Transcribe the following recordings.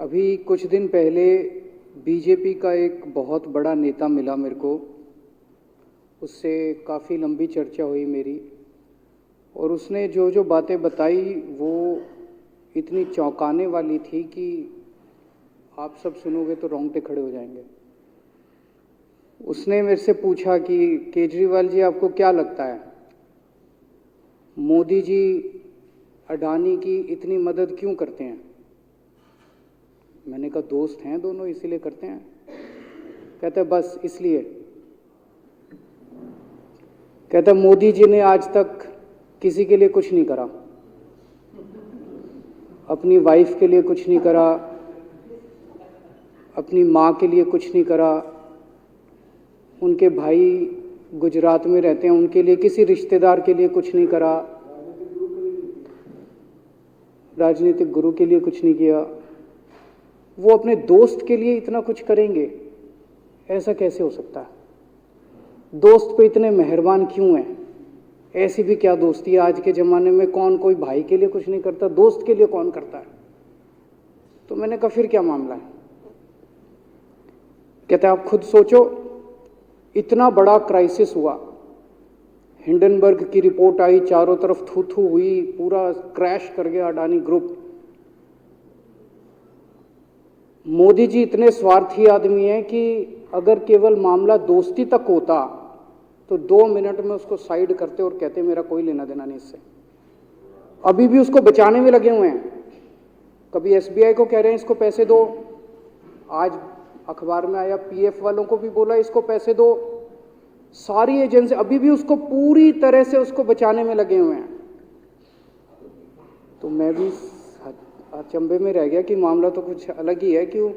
अभी कुछ दिन पहले बीजेपी का एक बहुत बड़ा नेता मिला मेरे को। उससे काफ़ी लंबी चर्चा हुई मेरी, और उसने जो जो बातें बताई वो इतनी चौंकाने वाली थी कि आप सब सुनोगे तो रोंगटे खड़े हो जाएंगे। उसने मेरे से पूछा कि केजरीवाल जी, आपको क्या लगता है मोदी जी अडानी की इतनी मदद क्यों करते हैं? मैंने कहा दोस्त हैं दोनों, इसीलिए करते हैं। कहते बस इसलिए। कहता मोदी जी ने आज तक किसी के लिए कुछ नहीं करा, अपनी वाइफ के लिए कुछ नहीं करा, अपनी माँ के लिए कुछ नहीं करा, उनके भाई गुजरात में रहते हैं उनके लिए, किसी रिश्तेदार के लिए कुछ नहीं करा, राजनीतिक गुरु के लिए कुछ नहीं किया। वो अपने दोस्त के लिए इतना कुछ करेंगे, ऐसा कैसे हो सकता है? दोस्त पे इतने मेहरबान क्यों हैं? ऐसी भी क्या दोस्ती है? आज के ज़माने में कौन कोई भाई के लिए कुछ नहीं करता, दोस्त के लिए कौन करता है? तो मैंने कहा फिर क्या मामला है? कहते आप खुद सोचो, इतना बड़ा क्राइसिस हुआ, हिंडनबर्ग की रिपोर्ट आई, चारों तरफ थू थू हुई, पूरा क्रैश कर गया अडानी ग्रुप। मोदी जी इतने स्वार्थी आदमी हैं कि अगर केवल मामला दोस्ती तक होता तो 2 मिनट में उसको साइड करते और कहते मेरा कोई लेना देना नहीं इससे। अभी भी उसको बचाने में लगे हुए हैं। कभी एसबीआई को कह रहे हैं इसको पैसे दो, आज अखबार में आया पीएफ वालों को भी बोला इसको पैसे दो। सारी एजेंसी अभी भी उसको पूरी तरह से उसको बचाने में लगे हुए हैं। तो मैं भी अचंभे में रह गया कि मामला तो कुछ अलग ही है। क्यों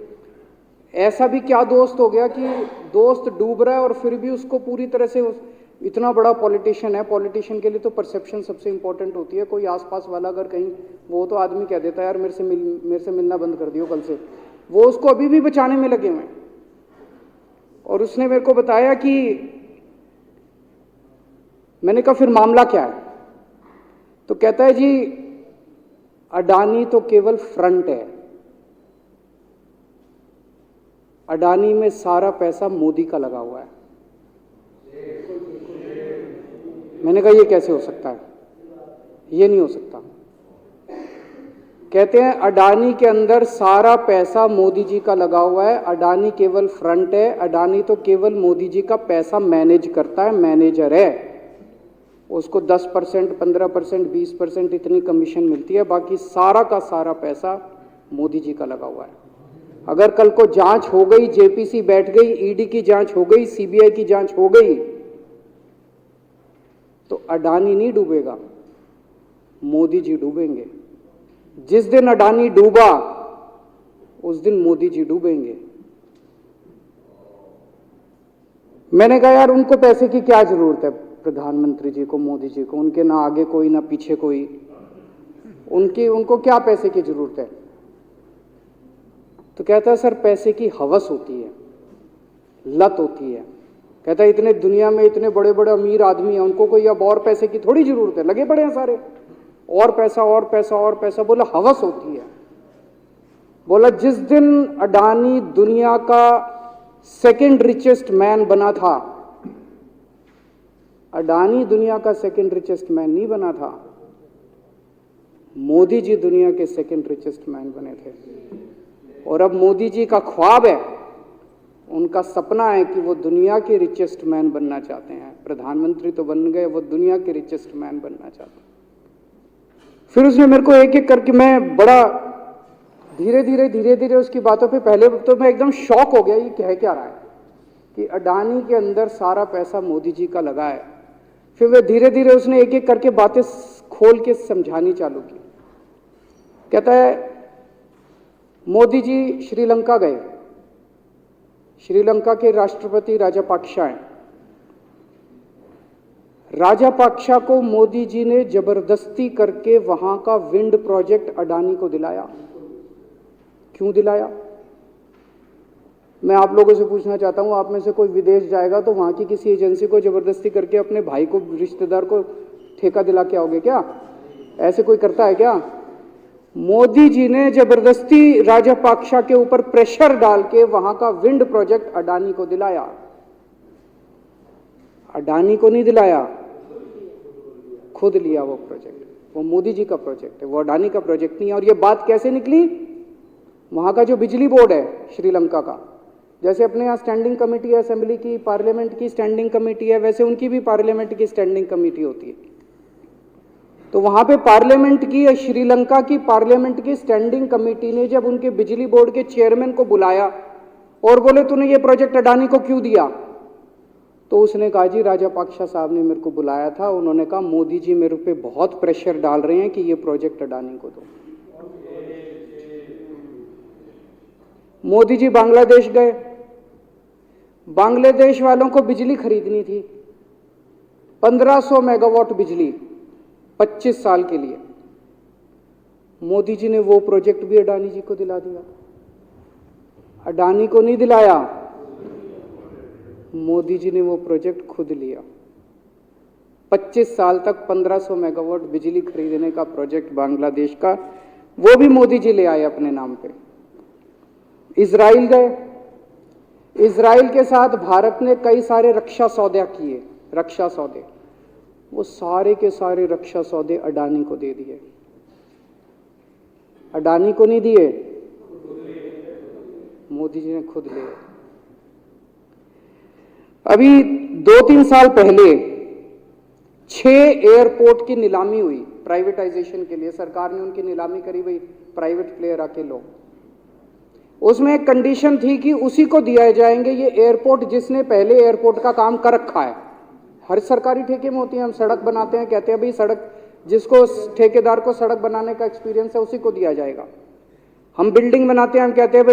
ऐसा भी क्या दोस्त हो गया कि दोस्त डूब रहा है और फिर भी उसको पूरी तरह से इतना बड़ा पॉलिटिशियन है। पॉलिटिशियन के लिए तो परसेप्शन सबसे इंपॉर्टेंट होती है। कोई आसपास वाला अगर कहीं, वो तो आदमी कह देता है यार मेरे से मिलना बंद कर दियो कल से, वो उसको अभी भी बचाने में लगे हुए हैं। और उसने मेरे को बताया कि, मैंने कहा फिर मामला क्या है? तो कहता है जी अडानी तो केवल फ्रंट है, अडानी में सारा पैसा मोदी का लगा हुआ है। मैंने कहा ये कैसे हो सकता है? ये नहीं हो सकता। कहते हैं अडानी के अंदर सारा पैसा मोदी जी का लगा हुआ है, अडानी केवल फ्रंट है, अडानी तो केवल मोदी जी का पैसा मैनेज करता है, मैनेजर है। उसको 10%, 15%, 20% इतनी कमीशन मिलती है, बाकी सारा का सारा पैसा मोदी जी का लगा हुआ है। अगर कल को जांच हो गई, जेपीसी बैठ गई, ईडी की जांच हो गई, सीबीआई की जांच हो गई, तो अडानी नहीं डूबेगा, मोदी जी डूबेंगे। जिस दिन अडानी डूबा उस दिन मोदी जी डूबेंगे। मैंने कहा यार उनको पैसे की क्या जरूरत है? प्रधानमंत्री जी को, मोदी जी को, उनके ना आगे कोई ना पीछे कोई, उनको क्या पैसे की जरूरत है? तो कहता है सर पैसे की हवस होती है, लत होती है। कहता है इतने दुनिया में इतने बड़े बड़े अमीर आदमी हैं, उनको कोई अब और पैसे की थोड़ी जरूरत है, लगे पड़े हैं सारे, और पैसा और पैसा और पैसा। बोला हवस होती है। बोला जिस दिन अडानी दुनिया का सेकंड रिचेस्ट मैन बना था, अडानी दुनिया का सेकंड रिचेस्ट मैन नहीं बना था, मोदी जी दुनिया के सेकंड रिचेस्ट मैन बने थे। और अब मोदी जी का ख्वाब है, उनका सपना है कि वो दुनिया के रिचेस्ट मैन बनना चाहते हैं। प्रधानमंत्री तो बन गए, वो दुनिया के रिचेस्ट मैन बनना चाहते हैं। फिर उसने मेरे को एक एक करके, मैं बड़ा धीरे धीरे उसकी बातों पे, पहले तो मैं एकदम शॉक हो गया ये कह क्या रहा है कि अडानी के अंदर सारा पैसा मोदी जी का लगा है। फिर वे धीरे धीरे उसने एक एक करके बातें खोल के समझानी चालू की। कहता है मोदी जी श्रीलंका गए, श्रीलंका के राष्ट्रपति राजापाक्सा हैं। राजापाक्सा को मोदी जी ने जबरदस्ती करके वहां का विंड प्रोजेक्ट अडानी को दिलाया। क्यों दिलाया? मैं आप लोगों से पूछना चाहता हूं, आप में से कोई विदेश जाएगा तो वहां की किसी एजेंसी को जबरदस्ती करके अपने भाई को, रिश्तेदार को ठेका दिला के आओगे क्या? ऐसे कोई करता है क्या? मोदी जी ने जबरदस्ती राजपाक्षा के ऊपर प्रेशर डाल के वहां का विंड प्रोजेक्ट अडानी को दिलाया। अडानी को नहीं दिलाया, खुद लिया वो प्रोजेक्ट। वो मोदी जी का प्रोजेक्ट है, वो अडानी का प्रोजेक्ट नहीं है। और ये बात कैसे निकली? वहां का जो बिजली बोर्ड है श्रीलंका का, जैसे अपने यहाँ स्टैंडिंग कमेटी है असेंबली की, पार्लियामेंट की स्टैंडिंग कमेटी है, वैसे उनकी भी पार्लियामेंट की स्टैंडिंग कमेटी होती है। तो वहां पे पार्लियामेंट की, श्रीलंका की पार्लियामेंट की स्टैंडिंग कमेटी ने जब उनके बिजली बोर्ड के चेयरमैन को बुलाया और बोले तूने ये प्रोजेक्ट अडानी को क्यों दिया, तो उसने कहा जी राजपाक्षा साहब ने मेरे को बुलाया था, उन्होंने कहा मोदी जी मेरे पे बहुत प्रेशर डाल रहे हैं कि ये प्रोजेक्ट अडानी को दो। मोदी जी बांग्लादेश गए, बांग्लादेश वालों को बिजली खरीदनी थी, 1500 मेगावाट बिजली 25 साल के लिए। मोदी जी ने वो प्रोजेक्ट भी अडानी जी को दिला दिया। अडानी को नहीं दिलाया, मोदी जी ने वो प्रोजेक्ट खुद लिया। 25 साल तक 1500 मेगावाट बिजली खरीदने का प्रोजेक्ट बांग्लादेश का, वो भी मोदी जी ले आए अपने नाम पे। इजराइल गए, इजराइल के साथ भारत ने कई सारे रक्षा सौदे किए, रक्षा सौदे, वो सारे के सारे रक्षा सौदे अडानी को दे दिए। अडानी को नहीं दिए, मोदी जी ने खुद लिए। अभी 2-3 साल पहले 6 एयरपोर्ट की नीलामी हुई प्राइवेटाइजेशन के लिए, सरकार ने उनकी नीलामी करी, भाई प्राइवेट प्लेयर आके लो। उसमें एक कंडीशन थी कि उसी को दिया जाएंगे ये एयरपोर्ट जिसने पहले एयरपोर्ट का काम कर रखा है। हर सरकारी ठेके में होती है, हम सड़क बनाते हैं, कहते हैं भाई सड़क, जिसको ठेकेदार को सड़क बनाने का एक्सपीरियंस है उसी को दिया जाएगा। हम बिल्डिंग बनाते हैं, हम कहते हैं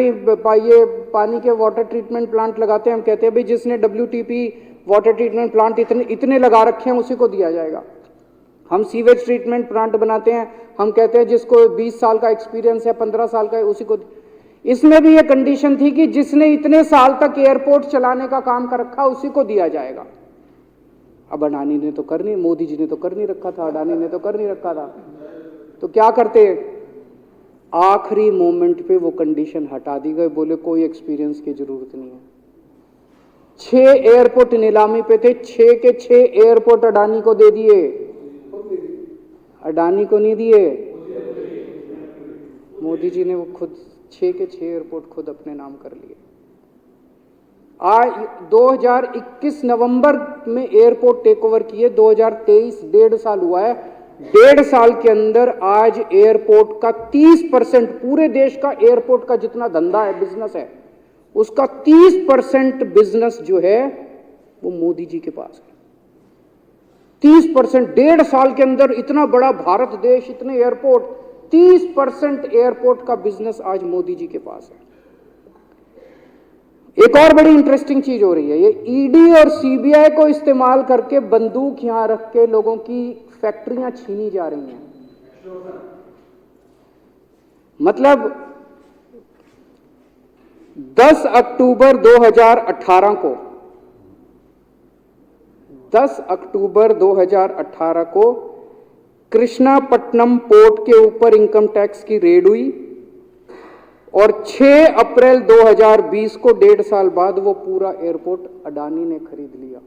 भाई ये पानी के वाटर ट्रीटमेंट प्लांट लगाते हैं, हम कहते हैं भाई जिसने WTP वाटर ट्रीटमेंट प्लांट इतने लगा रखे हैं उसी को दिया जाएगा। हम सीवेज ट्रीटमेंट प्लांट बनाते हैं, हम कहते हैं जिसको 20 साल का एक्सपीरियंस है, 15 साल का है, उसी को। इसमें भी ये कंडीशन थी कि जिसने इतने साल तक एयरपोर्ट चलाने का काम कर रखा उसी को दिया जाएगा। अब अडानी ने तो कर नहीं, मोदी जी ने तो कर नहीं रखा था, अडानी ने तो कर नहीं रखा था, तो क्या करते? आखिरी मोमेंट पे वो कंडीशन हटा दी गई, बोले कोई एक्सपीरियंस की जरूरत नहीं है। 6 एयरपोर्ट नीलामी पे थे, 6 के 6 एयरपोर्ट अडानी को दे दिए, अडानी को नहीं दिए। मोदी जी ने वो खुद 6 के 6 एयरपोर्ट खुद अपने नाम कर लिए। आज 2021 नवंबर में एयरपोर्ट टेक ओवर किए, 2023 1.5 साल हुआ है। 1.5 साल के अंदर आज एयरपोर्ट का 30%, पूरे देश का एयरपोर्ट का जितना धंधा है, बिजनेस है, उसका 30% बिजनेस जो है वो मोदी जी के पास है। 30%, 1.5 साल के अंदर इतना बड़ा भारत देश, इतने एयरपोर्ट, 30% एयरपोर्ट का बिजनेस आज मोदी जी के पास है। एक और बड़ी इंटरेस्टिंग चीज हो रही है, ये ईडी और सीबीआई को इस्तेमाल करके बंदूक यहां रख के लोगों की फैक्ट्रियां छीनी जा रही हैं। मतलब 10 अक्टूबर 2018 को 10 अक्टूबर 2018 को कृष्णापट्टनम पोर्ट के ऊपर इनकम टैक्स की रेड हुई और 6 अप्रैल 2020 को 1.5 साल बाद वो पूरा एयरपोर्ट अडानी ने खरीद लिया।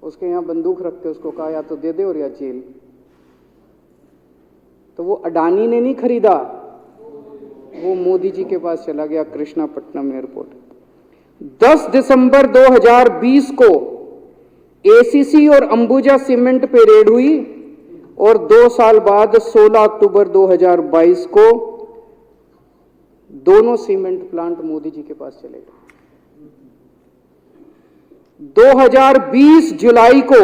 उसके यहां बंदूक रख के उसको कहा या तो दे दे और या जेल। तो वो अडानी ने नहीं खरीदा, वो मोदी जी के पास चला गया कृष्णापट्टनम एयरपोर्ट। 10 दिसंबर 2020 को एसीसी और अंबुजा सीमेंट पे रेड हुई और 2 साल बाद 16 अक्टूबर 2022 को दोनों सीमेंट प्लांट मोदी जी के पास चले गए। 2020 जुलाई को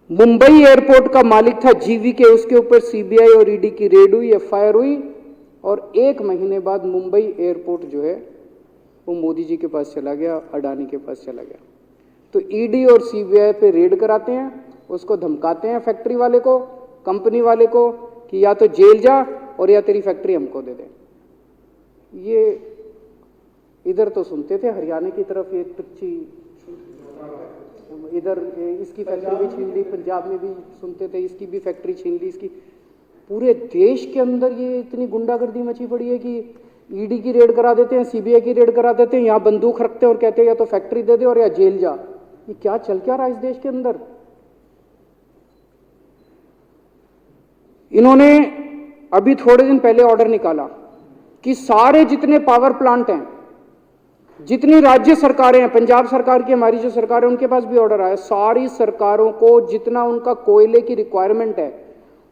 मुंबई एयरपोर्ट का मालिक था जीवीके, उसके ऊपर सीबीआई और ईडी की रेड हुई, एफआईआर हुई और 1 महीने बाद मुंबई एयरपोर्ट जो है वो मोदी जी के पास चला गया, अडानी के पास चला गया। तो ईडी और सीबीआई पे रेड कराते हैं, उसको धमकाते हैं फैक्ट्री वाले को, कंपनी वाले को कि या तो जेल जा और या तेरी फैक्ट्री हमको दे दे। ये इधर तो सुनते थे हरियाणा की तरफ ये टुच्ची, इधर इसकी फैक्ट्री भी छीन ली, पंजाब में भी सुनते थे इसकी भी फैक्ट्री छीन ली, इसकी पूरे देश के अंदर ये इतनी गुंडागर्दी मची पड़ी है कि ईडी की रेड करा देते हैं, सीबीआई की रेड करा देते हैं, यहाँ बंदूक रखते हैं और कहते हैं या तो फैक्ट्री दे दे और या जेल जा। ये क्या चल क्या रहा है इस देश के अंदर? इन्होंने अभी थोड़े दिन पहले ऑर्डर निकाला कि सारे जितने पावर प्लांट हैं, जितनी राज्य सरकारें हैं, पंजाब सरकार की, हमारी जो सरकार है, उनके पास भी ऑर्डर आया, सारी सरकारों को जितना उनका कोयले की रिक्वायरमेंट है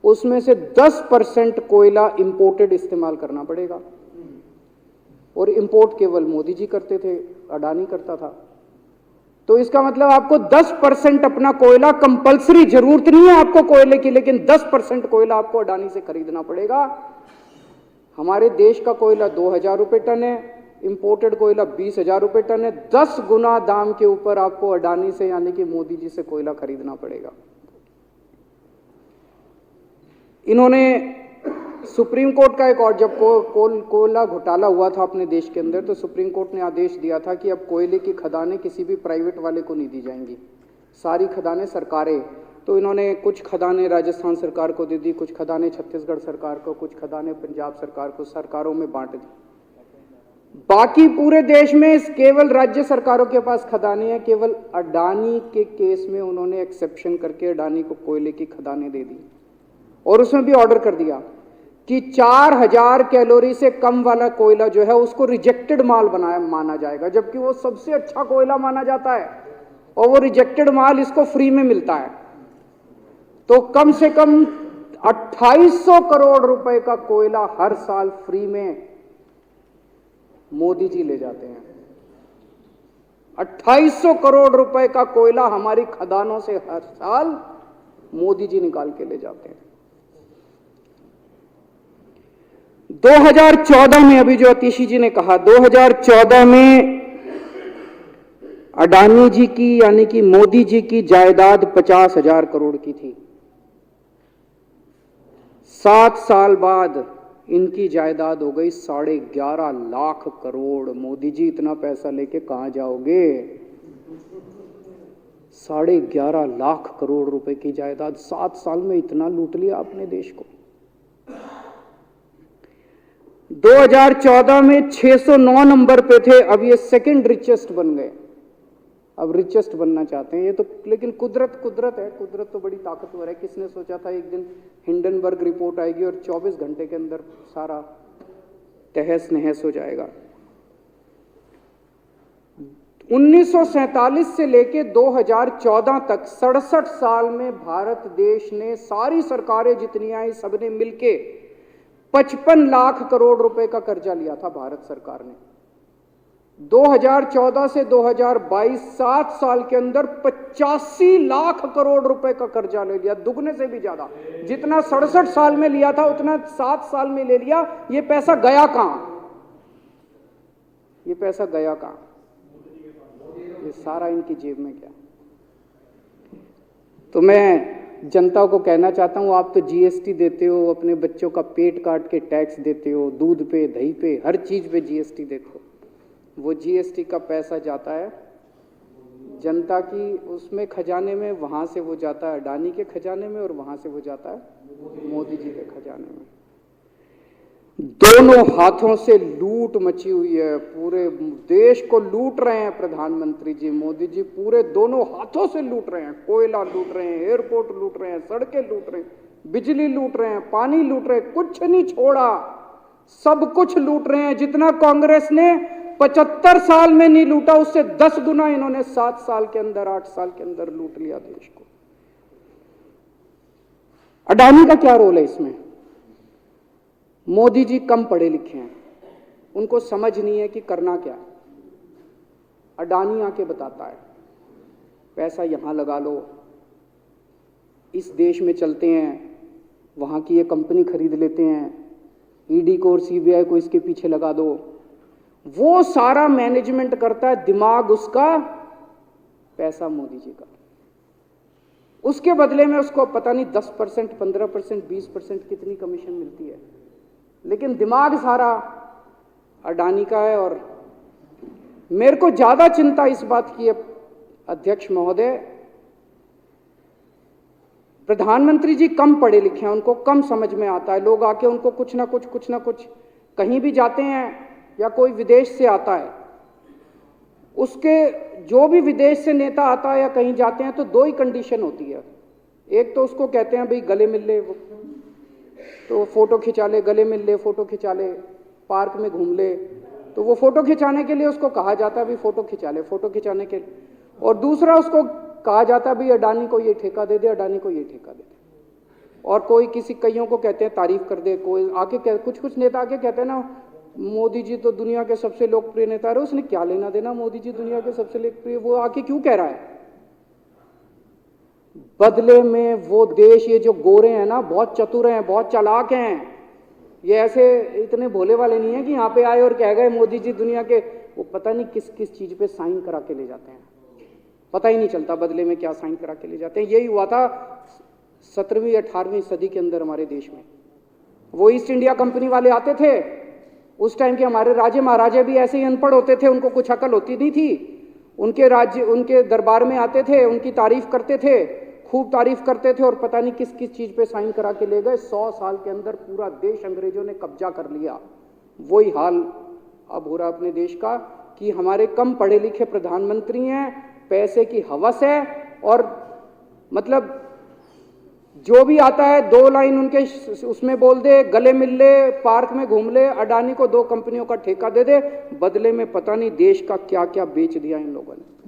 उसमें से 10% कोयला इंपोर्टेड इस्तेमाल करना पड़ेगा। और इंपोर्ट केवल मोदी जी करते थे, अडानी करता था। तो इसका मतलब आपको 10% अपना कोयला कंपलसरी, जरूरत नहीं है आपको कोयले की, लेकिन 10% कोयला आपको अडानी से खरीदना पड़ेगा। हमारे देश का कोयला 2000 रुपये टन है, इंपोर्टेड कोयला 20,000 रुपये टन है। 10 गुना दाम के ऊपर आपको अडानी से यानी कि मोदी जी से कोयला खरीदना पड़ेगा। इन्होंने सुप्रीम कोर्ट का एक और, जब कोयला घोटाला हुआ था अपने देश के अंदर, तो सुप्रीम कोर्ट ने आदेश दिया था कि अब कोयले की खदानें किसी भी प्राइवेट वाले को नहीं दी जाएंगी, सारी खदानें सरकारें। तो इन्होंने कुछ खदानें राजस्थान सरकार को दे दी, कुछ खदानें छत्तीसगढ़ सरकार को, कुछ खदानें पंजाब सरकार को, सरकारों में बांट दी। बाकी पूरे देश में केवल राज्य सरकारों के पास खदानें हैं। केवल अडानी के केस में उन्होंने एक्सेप्शन करके अडानी को कोयले की खदानें दे दी और उसमें भी ऑर्डर कर दिया कि 4000 कैलोरी से कम वाला कोयला जो है उसको रिजेक्टेड माल माना जाएगा, जबकि वो सबसे अच्छा कोयला माना जाता है और वो रिजेक्टेड माल इसको फ्री में मिलता है। तो कम से कम 2800 करोड़ रुपए का कोयला हर साल फ्री में मोदी जी ले जाते हैं। 2800 करोड़ रुपए का कोयला हमारी खदानों से हर साल मोदी जी निकाल के ले जाते हैं। 2014 में, अभी जो अतिशी जी ने कहा, 2014 में अडानी जी की यानी कि मोदी जी की जायदाद 50,000 करोड़ की थी। 7 साल बाद इनकी जायदाद हो गई 11.5 लाख करोड़। मोदी जी इतना पैसा लेके कहां जाओगे? 11.5 लाख करोड़ रुपए की जायदाद, 7 साल में इतना लूट लिया आपने देश को। 2014 में 609 नंबर पे थे, अब ये सेकंड रिचेस्ट बन गए, अब रिचेस्ट बनना चाहते हैं। ये तो लेकिन कुदरत है, कुदरत तो बड़ी ताकतवर है। किसने सोचा था एक दिन हिंडनबर्ग रिपोर्ट आएगी और 24 घंटे के अंदर सारा तहस नहस हो जाएगा। 1947 से लेके 2014 तक 67 साल में भारत देश ने, सारी सरकारें जितनी आई सबने मिलके 55 लाख करोड़ रुपए का कर्जा लिया था भारत सरकार ने। 2014 से 2022 7 साल के अंदर 85 लाख करोड़ रुपए का कर्जा ले लिया, दुगने से भी ज्यादा। जितना 67 साल में लिया था उतना 7 साल में ले लिया। ये पैसा गया कहां? ये पैसा गया कहां? ये सारा इनकी जेब में गया। तो मैं जनता को कहना चाहता हूं, आप तो जीएसटी देते हो, अपने बच्चों का पेट काट के टैक्स देते हो, दूध पे, दही पे, हर चीज पे जीएसटी देते हो। वो जीएसटी का पैसा जाता है जनता की उसमें खजाने में, वहां से वो जाता है अडानी के खजाने में और वहां से वो जाता है मोदी जी के खजाने में। दोनों हाथों से लूट मची हुई है, पूरे देश को लूट रहे हैं प्रधानमंत्री जी, मोदी जी पूरे दोनों हाथों से लूट रहे हैं। कोयला लूट रहे हैं, एयरपोर्ट लूट रहे हैं, सड़कें लूट रहे हैं, बिजली लूट रहे हैं, पानी लूट रहे हैं, कुछ नहीं छोड़ा, सब कुछ लूट रहे हैं। जितना कांग्रेस ने 75 साल में नहीं लूटा, उससे 10 गुना इन्होंने 7 साल के अंदर, 8 साल के अंदर लूट लिया देश को। अडानी का क्या रोल है इसमें? मोदी जी कम पढ़े लिखे हैं, उनको समझ नहीं है कि करना क्या। अडानी आके बताता है पैसा यहां लगा लो, इस देश में चलते हैं, वहां की ये कंपनी खरीद लेते हैं, ईडी को और सीबीआई को इसके पीछे लगा दो। वो सारा मैनेजमेंट करता है, दिमाग उसका, पैसा मोदी जी का। उसके बदले में उसको पता नहीं 10%, 15%, 20% कितनी कमीशन मिलती है, लेकिन दिमाग सारा अडानी का है। और मेरे को ज्यादा चिंता इस बात की है अध्यक्ष महोदय, प्रधानमंत्री जी कम पढ़े लिखे हैं, उनको कम समझ में आता है। लोग आके उनको कुछ ना कुछ कहीं भी जाते हैं या कोई विदेश से आता है, उसके जो भी विदेश से नेता आता है या कहीं जाते हैं तो दो ही कंडीशन होती है। एक तो उसको कहते हैं भाई गले मिल ले, तो फोटो खिंचा ले, गले मिल ले, फोटो खिंचा ले, पार्क में घूम ले, तो वो फोटो खिंचाने के लिए उसको कहा जाता है भी फोटो खिंचा ले, फोटो खिंचाने के। और दूसरा उसको कहा जाता है भी अडानी को ये ठेका दे दे, अडानी को ये ठेका दे दे। और कोई किसी कईयों को कहते हैं तारीफ कर दे, कोई आके कुछ नेता आके कहते हैं ना मोदी जी तो दुनिया के सबसे लोकप्रिय नेता है। उसने क्या लेना देना मोदी जी दुनिया के सबसे लोकप्रिय, वो आके क्यों कह रहा है? बदले में वो देश, ये जो गोरे हैं ना, बहुत चतुर हैं, बहुत चालाक हैं, ये ऐसे इतने भोले वाले नहीं है कि यहाँ पे आए और कह गए मोदी जी दुनिया के, वो पता नहीं किस किस चीज पे साइन करा के ले जाते हैं, पता ही नहीं चलता बदले में क्या साइन करा के ले जाते हैं। यही हुआ था 17वीं 18वीं सदी के अंदर हमारे देश में। वो ईस्ट इंडिया कंपनी वाले आते थे, उस टाइम के हमारे राजे महाराजे भी ऐसे ही अनपढ़ होते थे, उनको कुछ अकल होती नहीं थी। उनके राज्य, उनके दरबार में आते थे, उनकी तारीफ करते थे, खूब तारीफ करते थे, और पता नहीं किस किस चीज पे साइन करा के ले गए। 100 साल के अंदर पूरा देश अंग्रेजों ने कब्जा कर लिया। वही हाल अब हो रहा अपने देश का कि हमारे कम पढ़े लिखे प्रधानमंत्री हैं, पैसे की हवस है, और मतलब जो भी आता है 2 लाइन उनके उसमें बोल दे, गले मिल ले, पार्क में घूम ले, अडानी को 2 कंपनियों का ठेका दे दे, बदले में पता नहीं देश का क्या क्या बेच दिया इन लोगों ने।